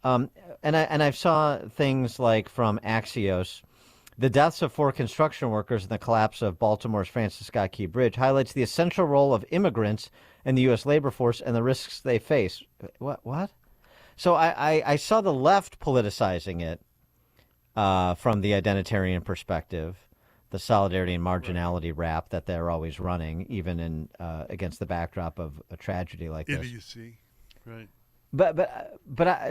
but and I saw things like from Axios. The deaths of 4 construction workers and the collapse of Baltimore's Francis Scott Key Bridge highlights the essential role of immigrants in the U.S. labor force and the risks they face. What? So I saw the left politicizing it from the identitarian perspective, the solidarity and marginality rap that they're always running, even in against the backdrop of a tragedy like this. Idiocy, right?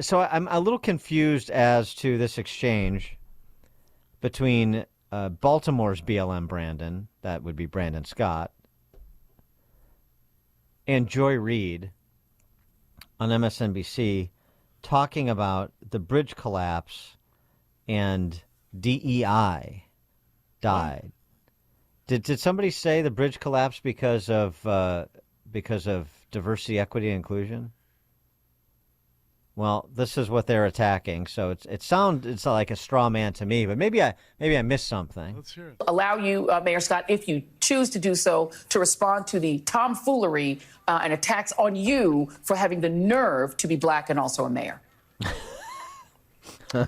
So I'm a little confused as to this exchange between Baltimore's BLM Brandon, that would be Brandon Scott, and Joy Reid on MSNBC talking about the bridge collapse and DEI died. Did somebody say the bridge collapsed because of diversity, equity, and inclusion? Well, this is what they're attacking, so it's like a straw man to me, but maybe I missed something. Let's hear it. Allow you, Mayor Scott, if you choose to do so, to respond to the tomfoolery and attacks on you for having the nerve to be black and also a mayor.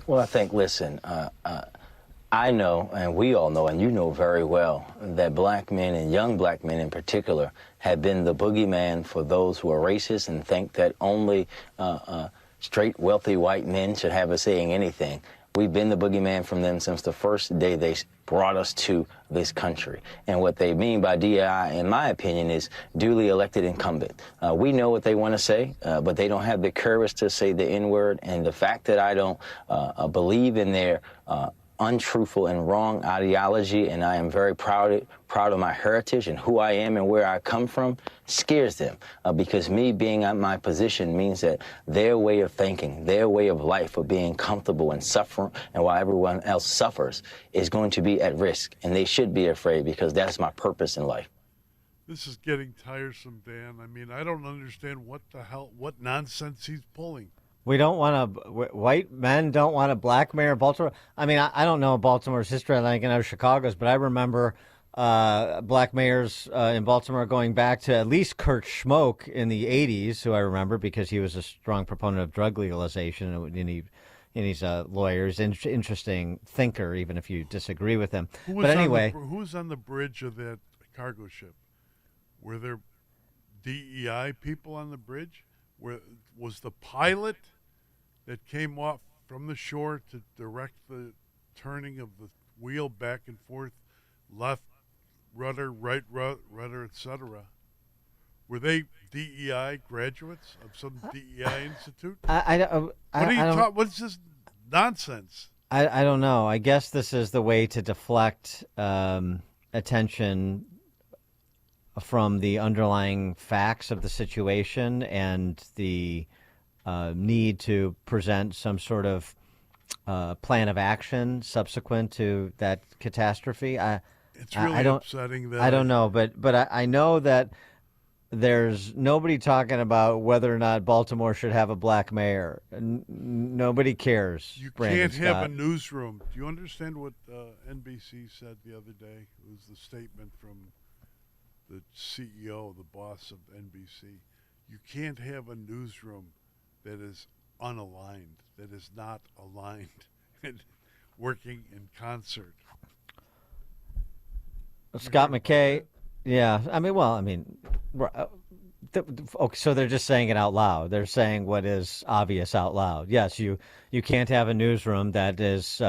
Well, I think, listen, I know, and we all know, and you know very well, that black men and young black men in particular have been the boogeyman for those who are racist and think that only straight, wealthy white men should have a say in anything. We've been the boogeyman from them since the first day they brought us to this country. And what they mean by DEI, in my opinion, is duly elected incumbent. We know what they want to say, but they don't have the courage to say the N-word. And the fact that I don't believe in their untruthful and wrong ideology, and I am very proud of my heritage and who I am and where I come from, scares them. Because me being at my position means that their way of thinking, their way of life of being comfortable and suffering, and while everyone else suffers, is going to be at risk. And they should be afraid, because that's my purpose in life. This is getting tiresome, Dan. I mean, I don't understand what nonsense he's pulling. We don't want white men don't want a black mayor of Baltimore. I mean, I don't know Baltimore's history. I think I know Chicago's, but I remember black mayors in Baltimore going back to at least Kurt Schmoke in the 80s, who I remember because he was a strong proponent of drug legalization, and he's a lawyer. He's an interesting thinker, even if you disagree with him. But anyway. Who was on the bridge of that cargo ship? Were there DEI people on the bridge? Was the pilot that came off from the shore to direct the turning of the wheel back and forth, left rudder, right rudder, etc.? Were they DEI graduates of some DEI institute? What's this nonsense? I don't know. I guess this is the way to deflect attention from the underlying facts of the situation and the need to present some sort of plan of action subsequent to that catastrophe. It's really upsetting. I don't know, but I know that there's nobody talking about whether or not Baltimore should have a black mayor. Nobody cares. You Brandon can't have Scott. a newsroom. Do you understand what NBC said the other day? It was the statement from the CEO, the boss of NBC. You can't have a newsroom that is unaligned, that is not aligned and working in concert. Scott McKay, yeah. So they're just saying it out loud. They're saying what is obvious out loud. Yes, you can't have a newsroom that is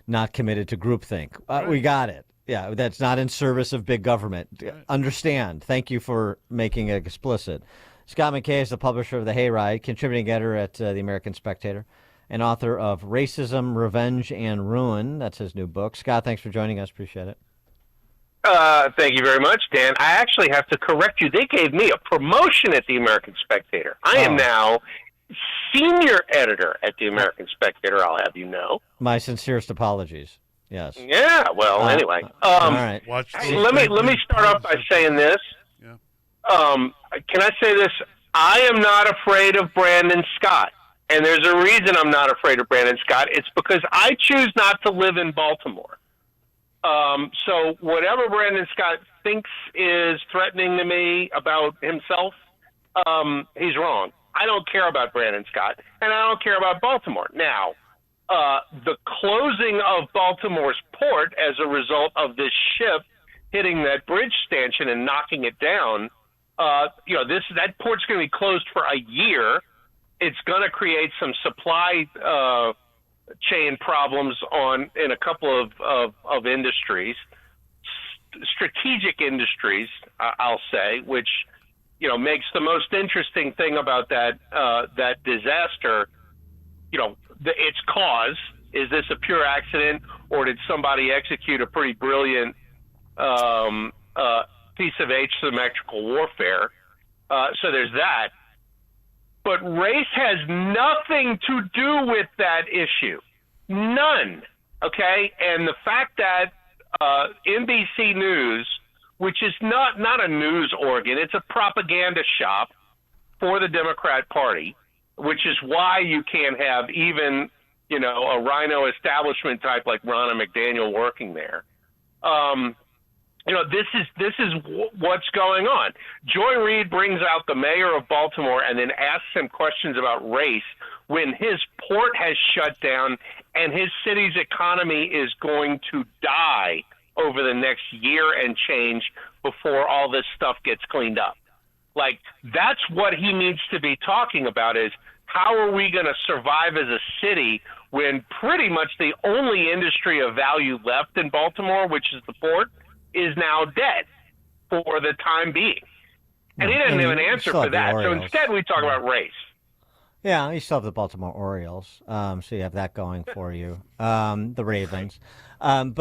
not committed to groupthink. Right. We got it. Yeah, that's not in service of big government. Right. Understand. Thank you for making it explicit. Scott McKay is the publisher of the Hayride, contributing editor at the American Spectator, and author of Racism, Revenge, and Ruin. That's his new book. Scott, thanks for joining us. Appreciate it. Thank you very much, Dan. I actually have to correct you. They gave me a promotion at the American Spectator. I am now senior editor at the American Spectator, I'll have you know. My sincerest apologies. Yes. Yeah, well, anyway. All right. Let me start off by saying this. Yeah. Can I say this? I am not afraid of Brandon Scott. And there's a reason I'm not afraid of Brandon Scott. It's because I choose not to live in Baltimore. So whatever Brandon Scott thinks is threatening to me about himself, he's wrong. I don't care about Brandon Scott, and I don't care about Baltimore. Now, the closing of Baltimore's port as a result of this ship hitting that bridge stanchion and knocking it down, that port's going to be closed for a year. It's going to create some supply chain problems in a couple of industries, strategic industries, I'll say, which makes the most interesting thing about that disaster. Its cause. Is this a pure accident, or did somebody execute a pretty brilliant piece of asymmetrical warfare? So there's that. But race has nothing to do with that issue. None. Okay? And the fact that NBC News, which is not a news organ, it's a propaganda shop for the Democrat Party, which is why you can't have even, a rhino establishment type like Ronna McDaniel working there. This is what's going on. Joy Reid brings out the mayor of Baltimore and then asks him questions about race when his port has shut down and his city's economy is going to die over the next year and change before all this stuff gets cleaned up. Like, that's what he needs to be talking about, is how are we going to survive as a city when pretty much the only industry of value left in Baltimore, which is the port, is now dead for the time being. And he doesn't have an answer for that. So instead we talk about race. Yeah, you still have the Baltimore Orioles, so you have that going for you. The Ravens, at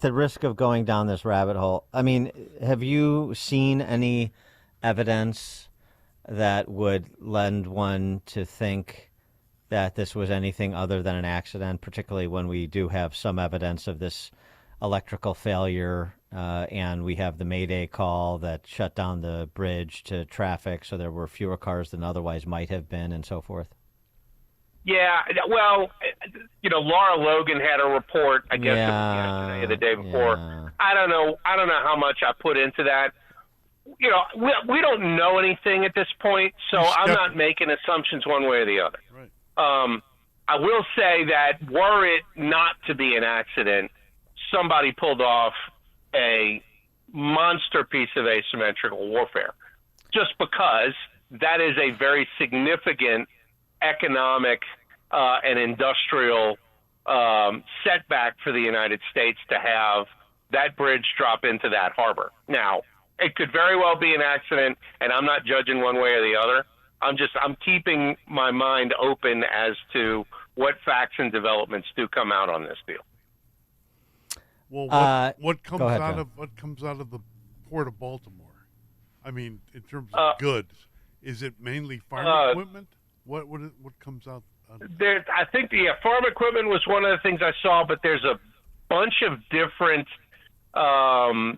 the risk of going down this rabbit hole, I mean, have you seen any evidence that would lend one to think that this was anything other than an accident? Particularly when we do have some evidence of this electrical failure, and we have the Mayday call that shut down the bridge to traffic, so there were fewer cars than otherwise might have been, and so forth. Yeah, well, Laura Logan had a report, I guess, yesterday or the day before. Yeah. I don't know how much I put into that. We don't know anything at this point, so I'm not making assumptions one way or the other. Right. I will say that were it not to be an accident, somebody pulled off a monster piece of asymmetrical warfare, just because that is a very significant economic and industrial setback for the United States to have that bridge drop into that harbor. Now, it could very well be an accident, and I'm not judging one way or the other. I'm keeping my mind open as to what facts and developments do come out on this deal. Well, what comes out of the Port of Baltimore? I mean, in terms of goods, is it mainly farm equipment? What comes out? There, I think the farm equipment was one of the things I saw, but there's a bunch of different. There's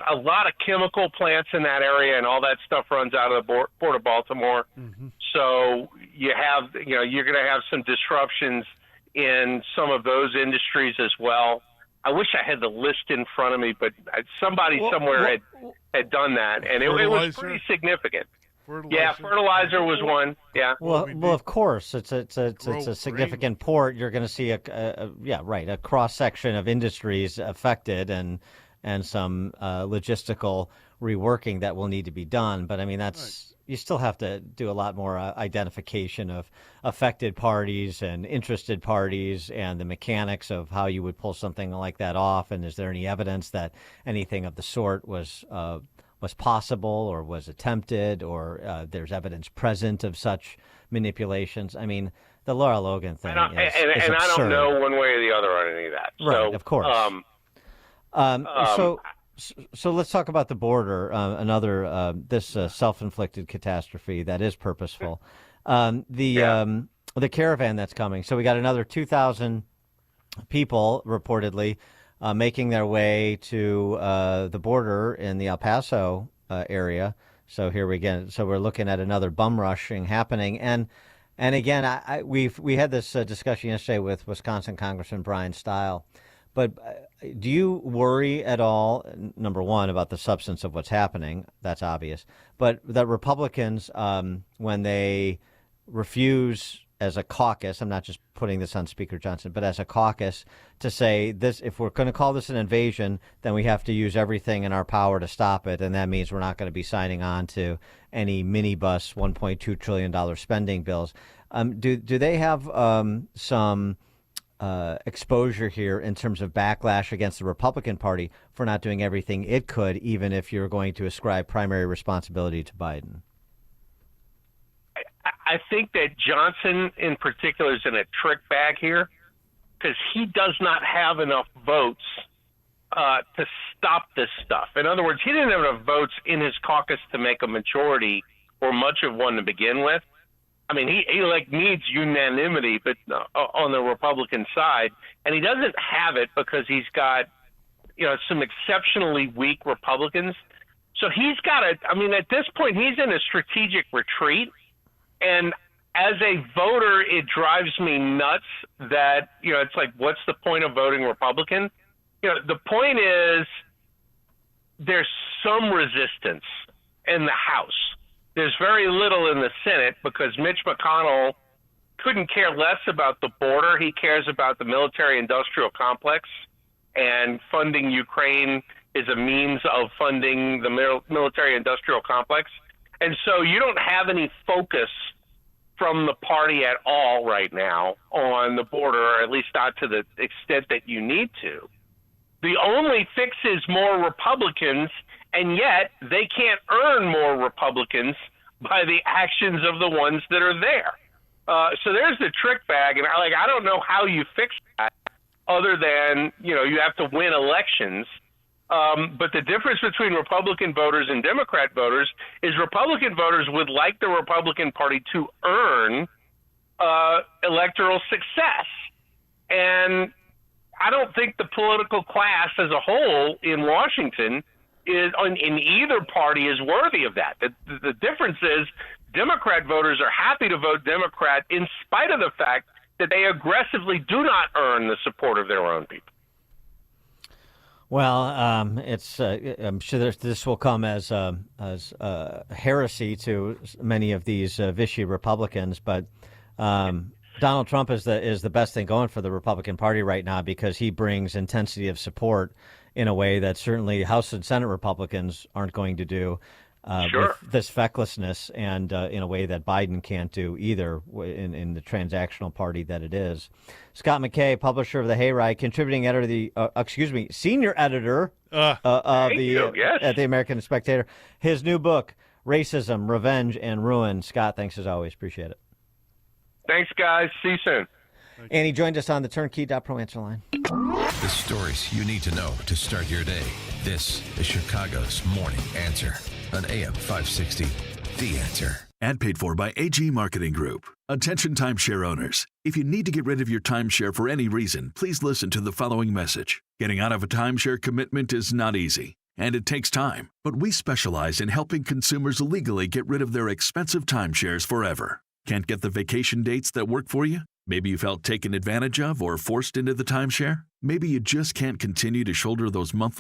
a lot of chemical plants in that area, and all that stuff runs out of the Port of Baltimore. Mm-hmm. So you're going to have some disruptions in some of those industries as well. I wish I had the list in front of me, but somebody somewhere had done that, and it was pretty signitigant. Fertilizer was one. Yeah. Well, of course, it's a significant port. You're going to see a cross section of industries affected, and some logistical reworking that will need to be done. But I mean, you still have to do a lot more identification of affected parties and interested parties and the mechanics of how you would pull something like that off. And is there any evidence that anything of the sort was possible or was attempted, or there's evidence present of such manipulations? I mean, the Laura Logan thing is absurd. I don't know one way or the other on any of that. Right, of course. So let's talk about the border, this self-inflicted catastrophe that is purposeful. The caravan that's coming. So we got another 2,000 people reportedly making their way to the border in the El Paso area. So here we go. So we're looking at another bum rushing happening. And again, we had this discussion yesterday with Wisconsin Congressman Brian Stile. But do you worry at all, number one, about the substance of what's happening? That's obvious. But that Republicans, when they refuse as a caucus, I'm not just putting this on Speaker Johnson, but as a caucus to say this, if we're going to call this an invasion, then we have to use everything in our power to stop it. And that means we're not going to be signing on to any minibus $1.2 trillion spending bills. Do they have some exposure here in terms of backlash against the Republican Party for not doing everything it could, even if you're going to ascribe primary responsibility to Biden? I think that Johnson in particular is in a trick bag here because he does not have enough votes to stop this stuff. In other words, he didn't have enough votes in his caucus to make a majority or much of one to begin with. I mean, he needs unanimity, but on the Republican side, and he doesn't have it because he's got, some exceptionally weak Republicans. So he's got to, at this point, he's in a strategic retreat. And as a voter, it drives me nuts that, it's like, what's the point of voting Republican? The point is there's some resistance in the House. There's very little in the Senate because Mitch McConnell couldn't care less about the border. He cares about the military-industrial complex, and funding Ukraine is a means of funding the military-industrial complex. And so you don't have any focus from the party at all right now on the border, or at least not to the extent that you need to. The only fix is more Republicans, and yet they can't earn more Republicans by the actions of the ones that are there. So there's the trick bag, and I don't know how you fix that other than, you have to win elections. But the difference between Republican voters and Democrat voters is Republican voters would like the Republican Party to earn electoral success. And I don't think the political class as a whole in Washington in either party is worthy of that. The difference is Democrat voters are happy to vote Democrat in spite of the fact that they aggressively do not earn the support of their own people. Well, it's I'm sure this will come as heresy to many of these Vichy Republicans, but Donald Trump is the best thing going for the Republican Party right now because he brings intensity of support in a way that certainly House and Senate Republicans aren't going to do. Sure. With this fecklessness and in a way that Biden can't do either in the transactional party that it is. Scott McKay, publisher of the Hayride, contributing editor, senior editor at the American Spectator. His new book, Racism, Revenge, and Ruin. Scott, thanks as always. Appreciate it. Thanks, guys. See you soon. And he joined us on the Turnkey.pro answer line. The stories you need to know to start your day. This is Chicago's Morning Answer on AM 560. The Answer. Ad paid for by AG Marketing Group. Attention timeshare owners. If you need to get rid of your timeshare for any reason, please listen to the following message. Getting out of a timeshare commitment is not easy, and it takes time. But we specialize in helping consumers legally get rid of their expensive timeshares forever. Can't get the vacation dates that work for you? Maybe you felt taken advantage of or forced into the timeshare? Maybe you just can't continue to shoulder those monthly